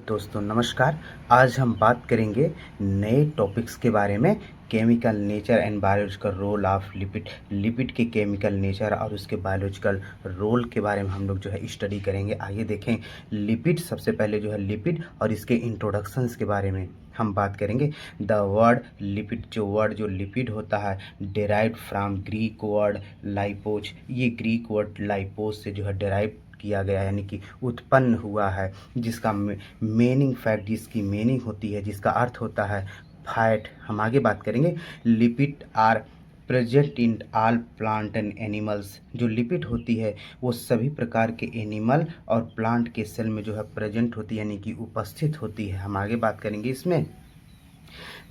दोस्तों नमस्कार। आज हम बात करेंगे नए टॉपिक्स के बारे में। Chemical nature and biological role of lipid. Lipid के केमिकल नेचर और उसके बायोलॉजिकल रोल के बारे में हम लोग जो है स्टडी करेंगे। आइए देखें लिपिड। सबसे पहले जो है लिपिड और इसके इंट्रोडक्शंस के बारे में हम बात करेंगे। द वर्ड लिपिड, जो लिपिड होता है, डेराइव्ड फ्रॉम ग्रीक वर्ड लाइपोज। ये ग्रीक वर्ड लाइपोज से जो है डेराइव किया गया है, यानी कि उत्पन्न हुआ है, जिसका मीनिंग फैक्ट, जिसकी मीनिंग होती है, जिसका अर्थ होता है फैट। हम आगे बात करेंगे। Lipid are present in all plant and animals. जो लिपिड होती है वो सभी प्रकार के एनिमल और प्लांट के सेल में जो है प्रेजेंट होती है, यानी कि उपस्थित होती है। हम आगे बात करेंगे इसमें।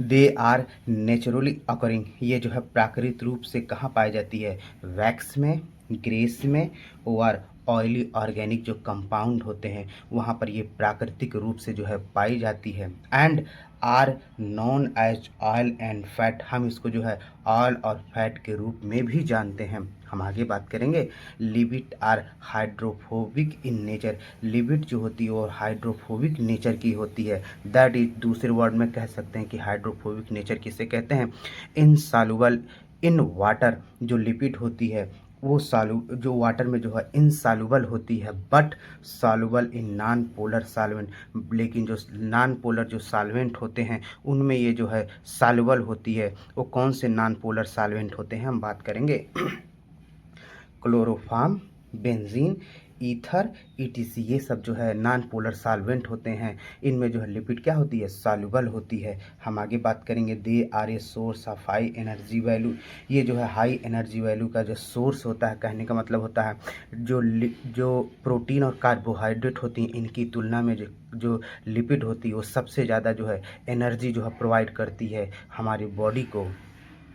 They are naturally occurring. ये जो है प्राकृतिक रूप से कहाँ पाई जाती है? वैक्स में, ग्रेस में और ऑयली ऑर्गेनिक जो कंपाउंड होते हैं वहाँ पर ये प्राकृतिक रूप से जो है पाई जाती है। And are known as oil and fat. हम इसको जो है ऑयल और फैट के रूप में भी जानते हैं। हम आगे बात करेंगे। Lipid are hydrophobic in nature. Lipid जो होती है वो हाइड्रोफोबिक नेचर की होती है। दैट इज, दूसरे वर्ड में कह सकते हैं कि हाइड्रोफोबिक नेचर किसे कहते हैं? Insoluble in water. जो लिपिड होती है वो जो वाटर में जो है इनसॉल्युबल होती है, but soluble in non polar solvent. लेकिन जो नॉन पोलर जो सॉल्वेंट होते हैं उनमें ये जो है सॉल्युबल होती है। वो कौन से नॉन पोलर सॉल्वेंट होते हैं हम बात करेंगे। Chloroform, benzene, ether, etc. ये सब जो है नॉन पोलर सॉल्वेंट होते हैं। इनमें जो है लिपिड क्या होती है? सॉल्युबल होती है। हम आगे बात करेंगे। They are a source of high energy value. ये जो है हाई एनर्जी वैल्यू का जो सोर्स होता है, कहने का मतलब होता है जो प्रोटीन और कार्बोहाइड्रेट होती हैं इनकी तुलना में जो लिपिड होती है वो सबसे ज़्यादा जो है एनर्जी जो है प्रोवाइड करती है हमारी बॉडी को।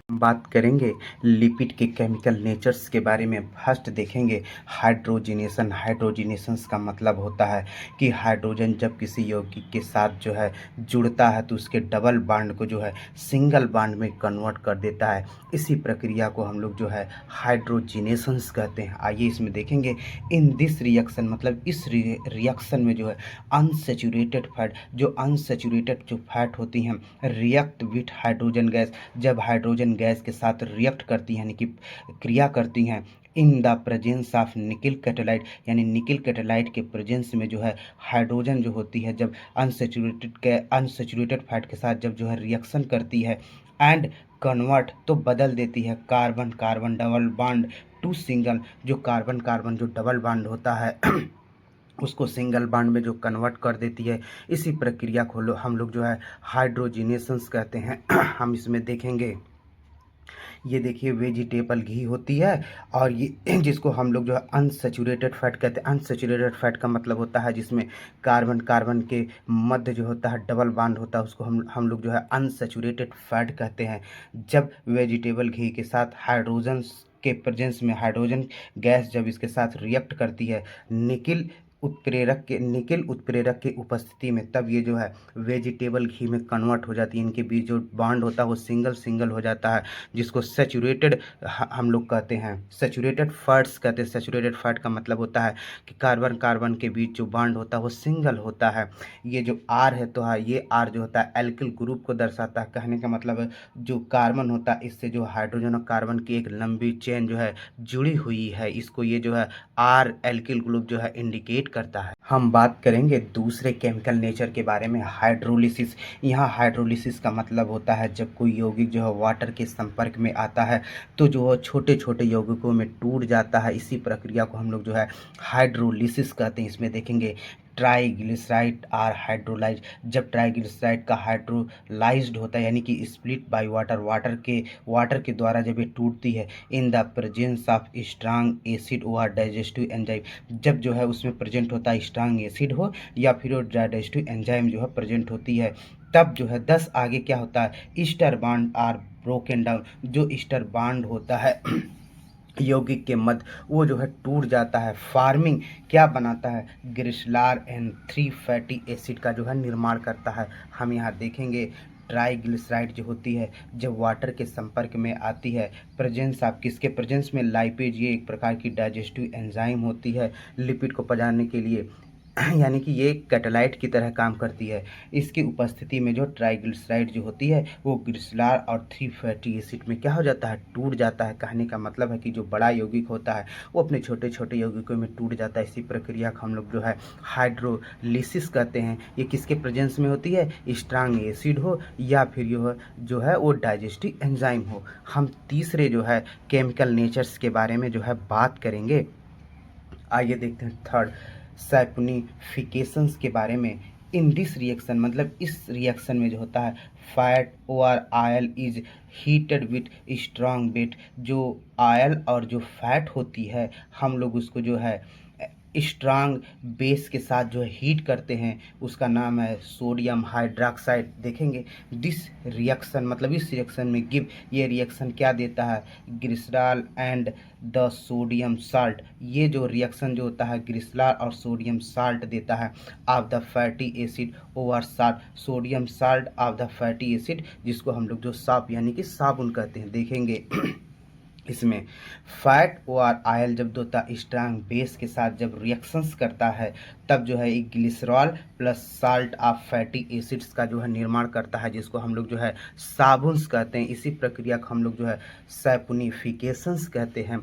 हम बात करेंगे लिपिड के केमिकल नेचर्स के बारे में। फर्स्ट देखेंगे हाइड्रोजिनेशन। हाइड्रोजिनेशंस का मतलब होता है कि हाइड्रोजन जब किसी यौगिक के साथ जो है जुड़ता है तो उसके डबल बॉन्ड को जो है सिंगल बॉन्ड में कन्वर्ट कर देता है। इसी प्रक्रिया को हम लोग जो है हाइड्रोजिनेशंस कहते हैं। आइए इसमें देखेंगे। इन दिस रिएक्शन, मतलब इस रिएक्शन में जो है अनसेचुरेटेड फैट, जो अनसेचुरेटेड जो फैट होती हैं रिएक्ट विथ हाइड्रोजन गैस। जब हाइड्रोजन गैस के साथ रिएक्ट करती हैं, यानी कि क्रिया करती हैं, in the presence of nickel catalyst, यानी निकिल कैटालाइट के प्रेजेंस में जो है हाइड्रोजन जो होती है जब अनसेचुरेटेड फैट के साथ जब जो है रिएक्शन करती है एंड कन्वर्ट, तो बदल देती है carbon carbon double bond to single. जो कार्बन कार्बन जो डबल बॉन्ड होता है उसको सिंगल बॉन्ड में जो कन्वर्ट कर देती है। इसी प्रक्रिया को हम लोग जो है हाइड्रोजिनेशंस कहते हैं। हम इसमें देखेंगे। ये देखिए वेजिटेबल घी होती है और ये जिसको हम लोग जो है अनसेचुरेटेड फैट कहते हैं। अनसेचुरेटेड फैट का मतलब होता है जिसमें कार्बन कार्बन के मध्य जो होता है डबल बॉन्ड होता है, उसको हम लोग जो है अनसेचुरेटेड फैट कहते हैं। जब वेजिटेबल घी के साथ हाइड्रोजन के प्रेजेंस में हाइड्रोजन गैस जब इसके साथ रिएक्ट करती है निकिल उत्प्रेरक के उपस्थिति में, तब ये जो है वेजिटेबल घी में कन्वर्ट हो जाती है। इनके बीच जो बॉन्ड होता है वो सिंगल सिंगल हो जाता है, जिसको सेचुरेटेड हम लोग कहते हैं, सेचुरेटेड फैट्स कहते हैं। सेचुरेटेड फैट का मतलब होता है कि कार्बन कार्बन के बीच जो बॉन्ड होता है वो सिंगल होता है। ये जो आर है तो है, ये आर जो होता है एल्किल ग्रुप को दर्शाता है। कहने का मतलब है जो कार्बन होता है इससे जो हाइड्रोजन और कार्बन की एक लंबी चेन जो है जुड़ी हुई है, इसको ये जो है आर एल्किल ग्रुप जो है इंडिकेट करता है। हम बात करेंगे दूसरे केमिकल नेचर के बारे में, हाइड्रोलिसिस। यहाँ हाइड्रोलिसिस का मतलब होता है जब कोई यौगिक जो है वाटर के संपर्क में आता है तो जो छोटे छोटे यौगिकों में टूट जाता है। इसी प्रक्रिया को हम लोग जो है हाइड्रोलिसिस कहते हैं। इसमें देखेंगे ट्राइग्लिसराइड आर हाइड्रोलाइज। जब ट्राइग्लिसराइड का हाइड्रोलाइज्ड होता है, यानी कि स्प्लिट बाय वाटर के द्वारा जब ये टूटती है इन the presence of strong acid और डाइजेस्टिव एंजाइम। जब जो है उसमें प्रेजेंट होता है स्ट्रांग एसिड हो या फिर डाइजेस्टिव एंजाइम जो है प्रेजेंट होती है, तब जो है 10 आगे क्या होता है, ester bond are broken down. जो ईस्टर बॉन्ड होता है यौगिक के मध्य वो जो है टूट जाता है। फार्मिंग क्या बनाता है, ग्लिसरॉल एंड 3 फैटी एसिड का जो है निर्माण करता है। हम यहाँ देखेंगे ट्राइग्लिसराइड जो होती है जब वाटर के संपर्क में आती है, प्रेजेंस ऑफ किसके प्रेजेंस में, लाइपेज, ये एक प्रकार की डाइजेस्टिव एंजाइम होती है लिपिड को पचाने के लिए। यानी कि ये कैटालाइट की तरह काम करती है। इसकी उपस्थिति में जो ट्राइग्लिसराइड जो होती है वो ग्लिसरॉल और 3 फैटी एसिड में क्या हो जाता है, टूट जाता है। कहने का मतलब है कि जो बड़ा यौगिक होता है वो अपने छोटे छोटे यौगिकों में टूट जाता है। इसी प्रक्रिया को हम लोग जो है हाइड्रोलिसिस कहते हैं। ये किसके प्रेजेंस में होती है, स्ट्रांग एसिड हो या फिर यह जो है वो डाइजेस्टिव एंजाइम हो। हम तीसरे जो है केमिकल नेचर्स के बारे में जो है बात करेंगे। आइए देखते हैं थर्ड, सैपोनिफिकेशंस के बारे में। इन दिस रिएक्शन मतलब इस रिएक्शन में जो होता है फैट और oil is heated with strong wet. जो आयल और जो फैट होती है हम लोग उसको जो है स्ट्रांग बेस के साथ जो है हीट करते हैं, उसका नाम है सोडियम हाइड्रोक्साइड। देखेंगे दिस रिएक्शन मतलब इस रिएक्शन में गिव, ये रिएक्शन क्या देता है, glycerol and the sodium salt. ये जो रिएक्शन जो होता है ग्लिसरॉल और सोडियम साल्ट देता है of the fatty acid over salt, sodium salt of the fatty acid, जिसको हम लोग जो साफ यानी कि साबुन कहते हैं। देखेंगे इसमें फैट और आयल जब दोता स्ट्रांग बेस के साथ जब रिएक्शंस करता है तब जो है एक glycerol plus salt of fatty acids का जो है निर्माण करता है, जिसको हम लोग जो है साबुन्स कहते हैं। इसी प्रक्रिया को हम लोग जो है सैपोनिफिकेशंस कहते हैं।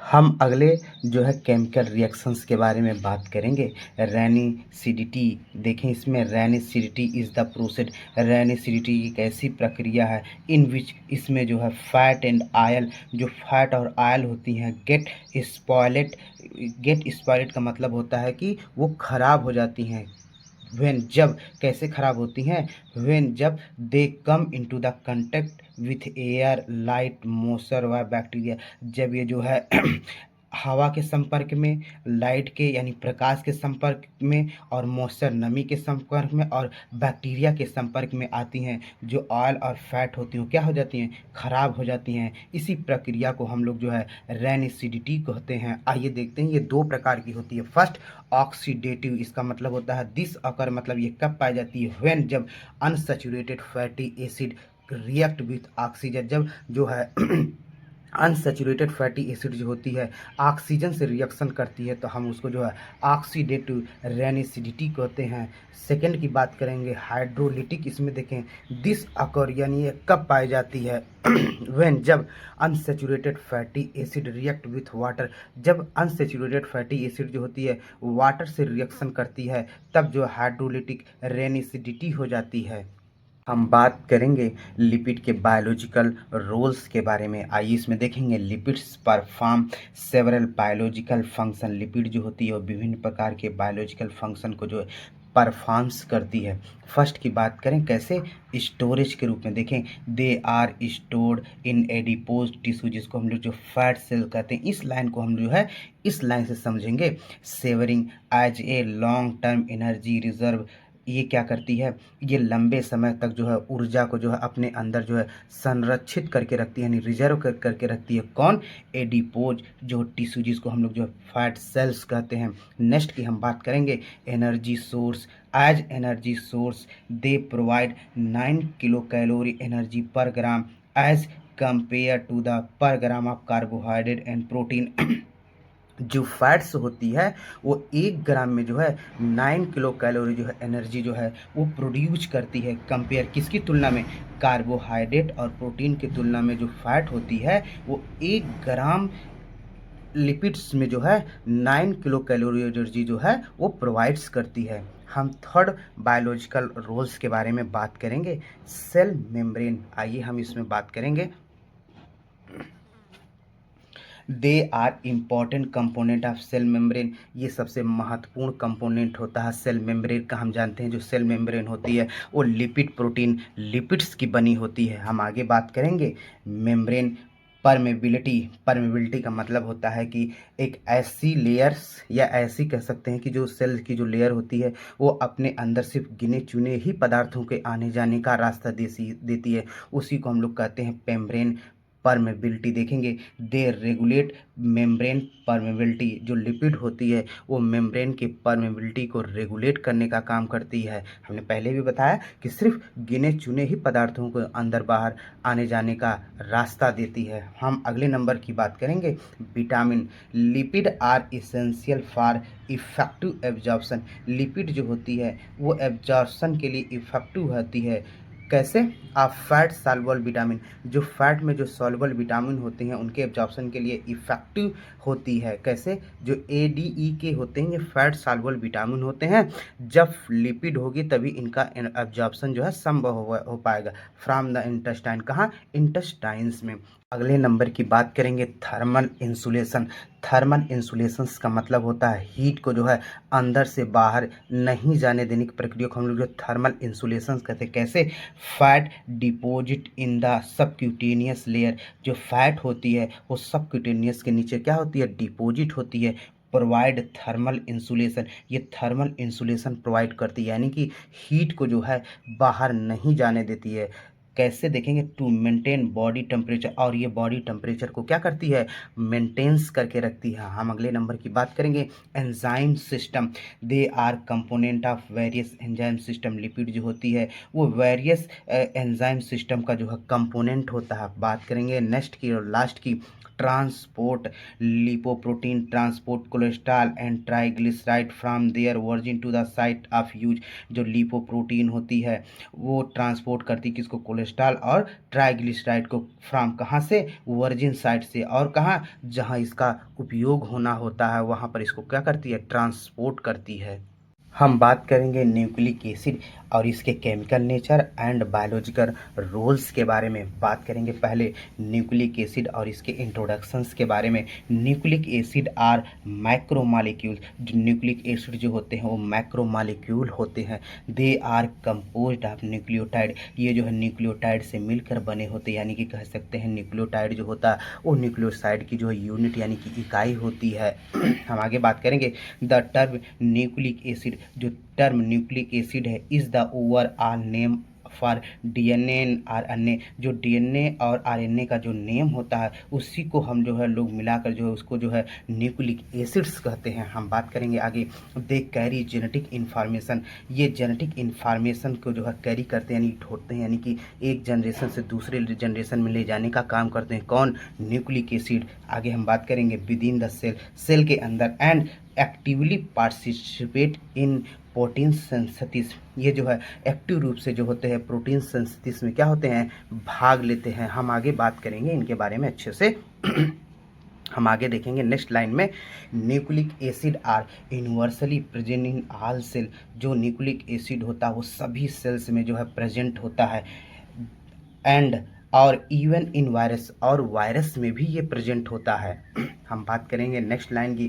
हम अगले जो है केमिकल रिएक्शंस के बारे में बात करेंगे। रेनिसिडिटी, देखें इसमें रेनिसिडिटी इज़ द प्रोसेस। रेनिसिडिटी एक ऐसी प्रक्रिया है इन विच, इसमें जो है फैट एंड आयल, जो फैट और आयल होती हैं गेट स्पॉइलेट। गेट स्पॉइलेट का मतलब होता है कि वो खराब हो जाती हैं। व्हेन जब कैसे खराब होती हैं, व्हेन जब they come into the contact with air light moisture व बैक्टीरिया, जब ये जो है हवा के संपर्क में, लाइट के यानी प्रकाश के संपर्क में और मॉइस्चर नमी के संपर्क में और बैक्टीरिया के संपर्क में आती हैं, जो ऑयल और फैट होती हैं क्या हो जाती हैं, खराब हो जाती हैं। इसी प्रक्रिया को हम लोग जो है रेनिसिडिटी कहते हैं। आइए देखते हैं, ये दो प्रकार की होती है। फर्स्ट ऑक्सीडेटिव, इसका मतलब होता है दिस अकर, मतलब ये कब पाई जाती है, व्हेन जब unsaturated fatty acid react with oxygen, जब जो है अनसैचुरेटेड फैटी एसिड जो होती है ऑक्सीजन से रिएक्शन करती है तो हम उसको जो है ऑक्सीडेटिव रेनिसिडिटी कहते हैं। सेकंड की बात करेंगे हाइड्रोलिटिक, इसमें देखें दिस अकर यानी ये कब पाई जाती है व्हेन जब unsaturated fatty acid react with water, जब अनसैचुरेटेड फैटी एसिड जो होती है वाटर से रिएक्शन करती है तब जो हाइड्रोलिटिक रेनिसिडिटी हो जाती है। हम बात करेंगे लिपिड के बायोलॉजिकल रोल्स के बारे में। आइए इसमें देखेंगे lipids perform several biological function. Lipid जो होती है वो विभिन्न प्रकार के बायोलॉजिकल फंक्शन को जो है परफॉर्म्स करती है। फर्स्ट की बात करें कैसे, स्टोरेज के रूप में। देखें they are stored in adipose tissue, जिसको हम लोग जो फैट सेल कहते हैं। इस लाइन को हम जो है इस लाइन से समझेंगे। Serving as a long term energy reserve, ये क्या करती है, ये लंबे समय तक जो है ऊर्जा को जो है अपने अंदर जो है संरक्षित करके रखती है, यानी रिजर्व करके रखती है। कौन, एडिपोज जो टिश्यू, जिसको हम लोग जो फैट सेल्स कहते हैं। नेक्स्ट की हम बात करेंगे energy source. As energy source they provide 9 kilo calorie energy per gram as compare to the per gram of carbohydrate and protein. जो फैट्स होती है वो 1 ग्राम में जो है 9 किलो कैलोरी जो है एनर्जी जो है वो प्रोड्यूस करती है। कंपेयर किसकी तुलना में, कार्बोहाइड्रेट और प्रोटीन की तुलना में जो फैट होती है वो 1 ग्राम लिपिड्स में जो है 9 किलो कैलोरी एनर्जी जो है वो प्रोवाइड्स करती है। हम थर्ड बायोलॉजिकल रोल्स के बारे में बात करेंगे, सेल मेम्ब्रेन। आइए हम इसमें बात करेंगे। They are important component of cell membrane, ये सबसे महत्वपूर्ण कंपोनेंट होता है सेल मेम्ब्रेन का। हम जानते हैं जो सेल मेम्ब्रेन होती है वो लिपिड प्रोटीन लिपिड्स की बनी होती है। हम आगे बात करेंगे मेम्ब्रेन परमेबिलिटी। परमेबिलिटी का मतलब होता है कि एक ऐसी लेयर्स या ऐसी कह सकते हैं कि जो सेल की जो लेयर होती है वो अपने अंदर सिर्फ गिने चुने ही पदार्थों के आने जाने का रास्ता देती है, उसी को हम लोग कहते हैं मेम्ब्रेन परमेबिलिटी देखेंगे, दे रेगुलेट मेम्ब्रेन परमेबिलिटी। जो लिपिड होती है वो मेम्ब्रेन की परमेबिलिटी को रेगुलेट करने का काम करती है। हमने पहले भी बताया कि सिर्फ गिने चुने ही पदार्थों को अंदर बाहर आने जाने का रास्ता देती है। हम अगले नंबर की बात करेंगे, vitamin. Lipid are essential for effective absorption. Lipid जो होती है वो एब्जॉर्प्शन के लिए इफेक्टिव होती है। कैसे? आप फैट सॉल्युबल विटामिन, जो फैट में जो सॉल्युबल विटामिन होते हैं उनके एब्जॉर्प्शन के लिए इफेक्टिव होती है। कैसे? जो ADE के होते हैं ये फैट सॉल्युबल विटामिन होते हैं। जब लिपिड होगी तभी इनका एब्जॉर्प्शन जो है संभव हो पाएगा फ्रॉम द इंटेस्टाइन। कहाँ? इंटेस्टाइन्स में। अगले नंबर की बात करेंगे, थर्मल इंसुलेशन। थर्मल इंसुलेशंस का मतलब होता है हीट को जो है अंदर से बाहर नहीं जाने देने की प्रक्रिया को हम लोग जो थर्मल इंसुलेशंस कहते हैं। कैसे? Fat deposit in the subcutaneous layer. जो फैट होती है वो सबक्यूटेनियस के नीचे क्या होती है? डिपॉजिट होती है। प्रोवाइड थर्मल इंसुलेशन, ये थर्मल इंसुलेशन प्रोवाइड करती है, यानी कि हीट को जो है बाहर नहीं जाने देती है। कैसे? देखेंगे, टू मेंटेन बॉडी टेम्परेचर, और ये बॉडी टेम्परेचर को क्या करती है? मेंटेन्स करके रखती है। हम अगले नंबर की बात करेंगे, enzyme system. They R component of various enzyme system. Lipid जो होती है वो वेरियस एंजाइम सिस्टम का जो है कंपोनेंट होता है। बात करेंगे नेक्स्ट की और लास्ट की, transport lipoprotein, transport cholesterol and triglyceride from their origin to the site of use. जो लिपोप्रोटीन होती है वो ट्रांसपोर्ट करती है किसको? कोलेस्ट्रॉल और ट्राइग्लिसराइड को। फ्रॉम कहाँ से? वर्जिन साइट से। और कहाँ? जहाँ इसका उपयोग होना होता है वहाँ पर इसको क्या करती है? ट्रांसपोर्ट करती है। हम बात करेंगे न्यूक्लिक एसिड और इसके chemical nature and biological roles के बारे में बात करेंगे। पहले न्यूक्लिक एसिड और इसके इंट्रोडक्शंस के बारे में। Nucleic acid are macromolecule. जो न्यूक्लिक एसिड जो होते हैं वो मैक्रोमॉलिक्यूल होते हैं। They are composed of nucleotide. ये जो है न्यूक्लियोटाइड से मिलकर बने होते हैं, यानी कि कह सकते हैं न्यूक्लियोटाइड जो होता है वो न्यूक्लियोसाइड की जो है यूनिट यानी कि इकाई होती है। हम आगे बात करेंगे, द टर्म न्यूक्लिक एसिड। जो टर्म न्यूक्लिक एसिड है is the overall name for DNA and RNA। जो DNA और RNA का जो नेम होता है उसी को हम जो है लोग मिलाकर जो है उसको जो है न्यूक्लिक एसिड्स कहते हैं। हम बात करेंगे आगे, दे कैरी जेनेटिक इन्फॉर्मेशन। ये जेनेटिक इन्फॉर्मेशन को जो है कैरी करते हैं यानी ढोते हैं, यानी कि एक जनरेशन से दूसरे जनरेशन में ले जाने का काम करते हैं। कौन? Nucleic acid. आगे हम बात करेंगे within the cell, cell के अंदर, and actively participate in protein synthesis. ये जो है एक्टिव रूप से जो होते हैं प्रोटीन सिंथेसिस में क्या होते हैं? भाग लेते हैं। हम आगे बात करेंगे इनके बारे में अच्छे से। हम आगे देखेंगे नेक्स्ट लाइन में, nucleic acid are universally present in all cell. जो न्यूक्लिक एसिड होता है वो सभी सेल्स में जो है प्रेजेंट होता है। एंड और इवन इन वायरस, और वायरस में भी ये प्रेजेंट होता है। हम बात करेंगे नेक्स्ट लाइन की,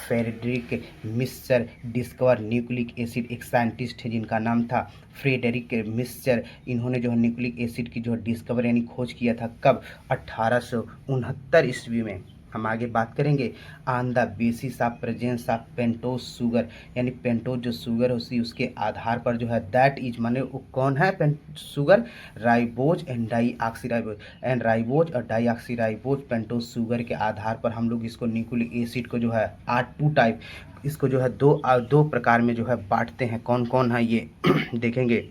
Friedrich Miescher discover nucleic acid. एक साइंटिस्ट है जिनका नाम था फ्रेडरिक मिक्सचर। इन्होंने जो है न्यूक्लिक एसिड की जो डिस्कवर यानी खोज किया था। कब? 1869 ईस्वी में। हम आगे बात करेंगे, on the basis of presence of pentose sugar, यानी पेंटोज जो शुगर होती है उसके आधार पर जो है दैट इज माने वो कौन है? Sugar ribose and deoxyribose, and ribose और डाईऑक्सीराइबोज पेंटोज शुगर के आधार पर हम लोग इसको न्यूक्लिक एसिड को जो है R2 टाइप, इसको जो है दो प्रकार में जो है बांटते हैं। कौन कौन है ये देखेंगे,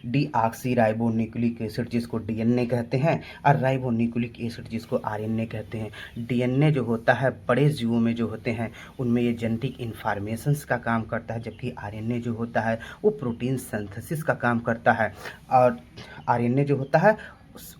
डीऑक्सी न्यूक्लिक एसिड जिसको DNA कहते हैं, और राइबोन्यूक्लिक एसिड जिसको RNA कहते हैं। DNA जो होता है बड़े जीवों में जो होते हैं उनमें ये जेनेटिक इन्फॉर्मेशंस का काम करता है, जबकि RNA जो होता है वो प्रोटीन सिंथेसिस का काम करता है। और RNA जो होता है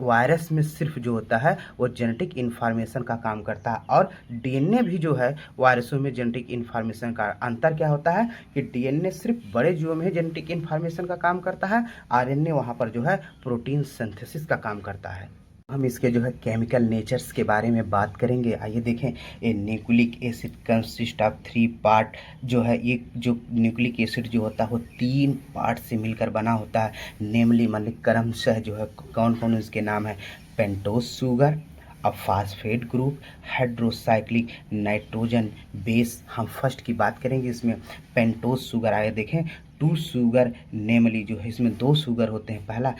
वायरस में सिर्फ जो होता है वो जेनेटिक इन्फॉर्मेशन का काम करता है, और DNA भी जो है वायरसों में जेनेटिक इन्फॉर्मेशन का। अंतर क्या होता है कि DNA सिर्फ बड़े जीवों में ही जेनेटिक इन्फॉर्मेशन का काम करता है, RNA वहाँ पर जो है प्रोटीन सिंथेसिस का काम करता है। हम इसके जो है केमिकल नेचर्स के बारे में बात करेंगे। आइए देखें, ये nucleic acid consist of 3 part. जो है ये जो न्यूक्लिक एसिड जो होता है वो 3 पार्ट से मिलकर बना होता है। नेमली मतलब क्रमशः जो है कौन कौन इसके नाम है, पेंटोज शुगर, अब phosphate group, hydrocyclic nitrogen base. हम फर्स्ट की बात करेंगे इसमें पेंटोज शुगर। आगे देखें, 2 शुगर नेमली जो है इसमें 2 शुगर होते हैं। पहला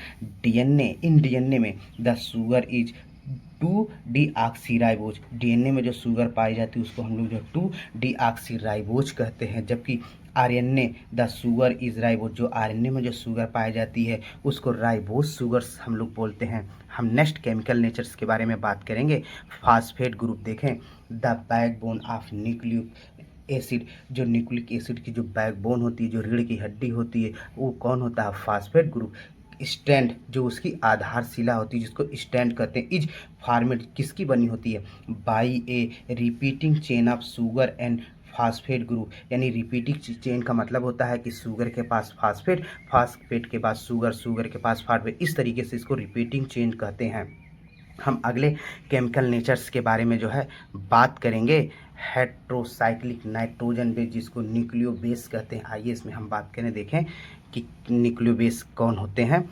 DNA, इन DNA में the sugar is two deoxyribose. DNA में जो शुगर पाई जाती है उसको हम लोग जो टू डीऑक्सीराइबोज कहते हैं, जबकि RNA the sugar is ribose, जो आरएनए में जो शुगर पाई जाती है उसको राइबोज शुगर्स हम लोग बोलते हैं। हम नेक्स्ट केमिकल नेचर्स के बारे में बात करेंगे। फास्फेट ग्रुप देखें, the backbone of nucleic acid, जो न्यूक्लिक एसिड की जो बैकबोन होती है, जो रीढ़ की हड्डी होती है, वो कौन होता है? Phosphate group. स्टैंड, जो उसकी आधारशिला होती है जिसको स्टैंड कहते हैं, इज फॉर्मेट किसकी बनी होती है? By A repeating chain of sugar and phosphate group. यानी रिपीटिंग चेन का मतलब होता है कि शुगर के पास फास्फेट, फास्फेट के पास शुगर, शुगर के पास फास्फेट, इस तरीके से इसको रिपीटिंग चेन कहते हैं। हम अगले केमिकल नेचर्स के बारे में जो है बात करेंगे। हेट्रोसाइक्लिक नाइट्रोजन बेस, जिसको न्यूक्लियो बेस कहते हैं। आइए इसमें हम बात करें, देखें कि न्यूक्लियो बेस कौन होते हैं।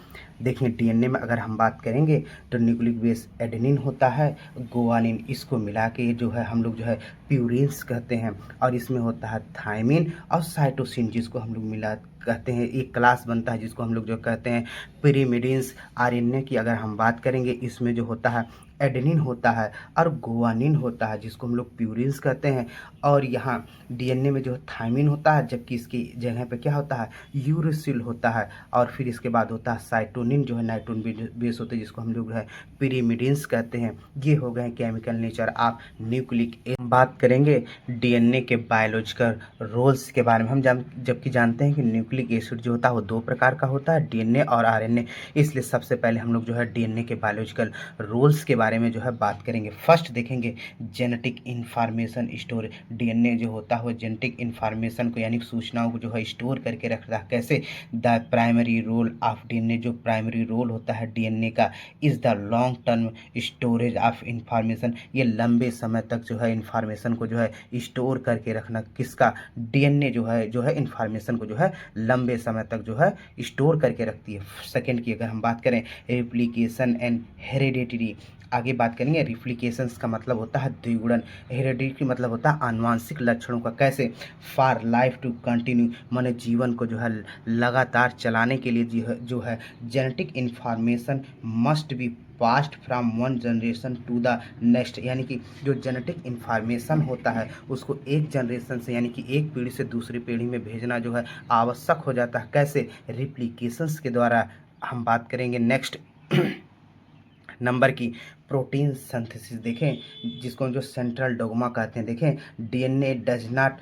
देखें डीएनए में अगर हम बात करेंगे तो न्यूक्लिक बेस एडेनिन होता है, गुआनिन, इसको मिला के जो है हम लोग जो है प्यूरिन्स कहते हैं। और इसमें होता है थायमिन और साइटोसिन, जिसको हम लोग मिला कहते हैं, एक क्लास बनता है जिसको हम लोग जो कहते हैं पिरिमिडिन्स। आरएनए की अगर हम बात करेंगे, इसमें जो होता है एडेनिन होता है और गुआनिन होता है, जिसको हम लोग प्यूरिन्स कहते हैं। और यहाँ डीएनए में जो थायमिन होता है, जबकि इसकी जगह पे क्या होता है? यूरेसिल होता है। और फिर इसके बाद होता है साइटोनिन, जो है नाइट्रोजन बेस होते हैं, जिसको हम लोग है पिरिमिडिन्स कहते हैं। ये हो गए chemical nature of nucleic acid. बात करेंगे डीएनए के बायोलॉजिकल रोल्स के बारे में। हम जबकि जानते हैं कि न्यूक्लिक एसिड जो होता है वो दो प्रकार का होता है, डीएनए और आरएनए। इसलिए सबसे पहले हम लोग जो है डीएनए के बायोलॉजिकल रोल्स के बारे में जो है बात करेंगे। फर्स्ट देखेंगे जेनेटिक इंफॉर्मेशन स्टोरेज। डीएनए जो होता है वो जेनेटिक इंफॉर्मेशन को यानी सूचनाओं को जो है स्टोर करके रखता है। कैसे? The primary role of DNA, जो प्राइमरी रोल होता है डीएनए का, is the long term storage of information. ये लंबे समय तक जो है इंफॉर्मेशन को जो है स्टोर करके रखना। किसका? डीएनए जो है इंफॉर्मेशन को जो है लंबे समय तक जो है स्टोर करके रखती है। सेकेंड की अगर हम बात करें, रेप्लिकेशन एंड हेरिडिटी। आगे बात करेंगे, रिप्लिकेशंस का मतलब होता है द्विगुणन, हेरिडिटी मतलब होता है आनुवांशिक लक्षणों का। कैसे? फॉर लाइफ टू कंटिन्यू, माने जीवन को जो है लगातार चलाने के लिए जो है genetic information must be passed from one generation to the next. यानी कि जो जेनेटिक इंफॉर्मेशन होता है उसको एक जनरेशन से यानी कि एक पीढ़ी से दूसरी पीढ़ी में भेजना जो है आवश्यक हो जाता है। कैसे? रिप्लिकेशंस के द्वारा। हम बात करेंगे नेक्स्ट नंबर की प्रोटीन सिंथेसिस। देखें, जिसको जो सेंट्रल डोगमा कहते हैं। देखें, DNA does not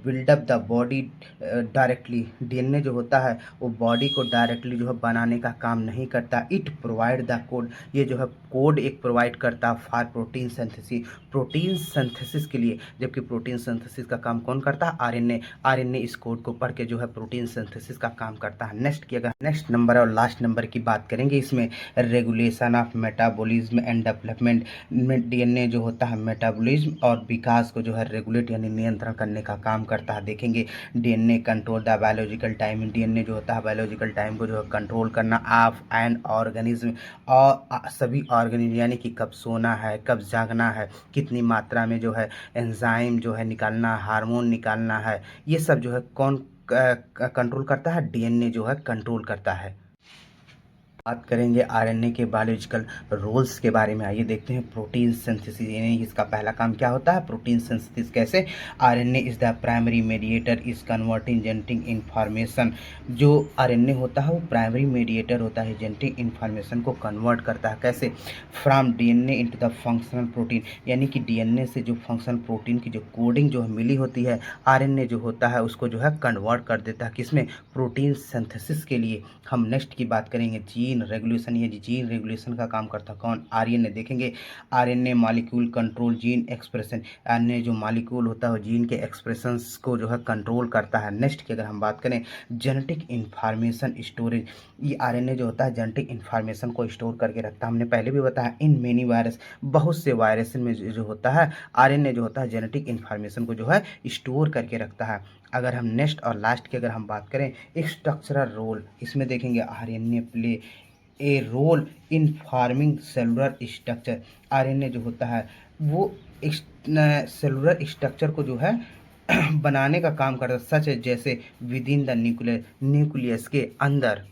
build up the body directly. DNA जो होता है वो बॉडी को डायरेक्टली जो है बनाने का काम नहीं करता। इट प्रोवाइड द कोड, ये जो है कोड एक प्रोवाइड करता for protein synthesis, protein synthesis के लिए। जबकि प्रोटीन सिंथेसिस का काम कौन करता है? आरएनए। आरएनए इस कोड को पढ़ के जो है प्रोटीन सिंथेसिस का काम करता है। नेक्स्ट की अगर नेक्स्ट नंबर और लास्ट नंबर की बात करेंगे, इसमें regulation of metabolism and development में डीएनए जो होता है मेटाबॉलिज्म और विकास को जो है रेगुलेट यानी नियंत्रण करने का काम करता है। देखेंगे DNA control the biological time. DNA जो होता है बायोलॉजिकल टाइम को जो है कंट्रोल करना ऑफ एन ऑर्गेनिज्म, और सभी ऑर्गेनिज्म यानी कि कब सोना है, कब जागना है, कितनी मात्रा में जो है एंजाइम जो है निकालना, हार्मोन निकालना है, ये सब जो है कौन कंट्रोल करता है? डीएनए जो है कंट्रोल करता है। बात करेंगे आरएनए के बायोलॉजिकल रोल्स के बारे में। आइए देखते हैं प्रोटीन सिंथेसिस, यानी इसका पहला काम क्या होता है? Protein synthesis. कैसे? RNA is the primary mediator is converting genetic information. जो आरएनए होता है वो प्राइमरी मेडिएटर होता है, जेनेटिक इंफॉर्मेशन को कन्वर्ट करता है। कैसे? From DNA into the functional protein, यानी कि डीएनए से जो फंक्शनल प्रोटीन की जो कोडिंग जो मिली होती है, आरएनए जो होता है उसको जो है कन्वर्ट कर देता है। किसमें? प्रोटीन सिंथेसिस के लिए। हम नेक्स्ट की बात करेंगे जीन रेगुलेशन। ये जीन रेगुलेशन का काम करता कौन? आरएनए। देखेंगे RNA molecule control gene expression. RNA जो मॉलिक्यूल होता है वो जीन के एक्सप्रेशंस को जो है कंट्रोल करता है। नेक्स्ट की अगर हम बात करें जेनेटिक इंफॉर्मेशन स्टोरेज, ये आरएनए जो होता है जेनेटिक इंफॉर्मेशन को स्टोर करके रखता है। हमने पहले भी बताया इन मेनी वायरस, बहुत से वायरस में जो होता है आरएनए जो होता है जेनेटिक इंफॉर्मेशन को जो है स्टोर करके रखता है। अगर हम नेक्स्ट और लास्ट की अगर हम बात करें स्ट्रक्चरल रोल, इसमें देखेंगे RNA play a role in forming cellular structure. RNA जो होता है वो सेलुलर स्ट्रक्चर को जो है बनाने का काम करता है, सच है जैसे with in the nucleus, nucleus के अंदर।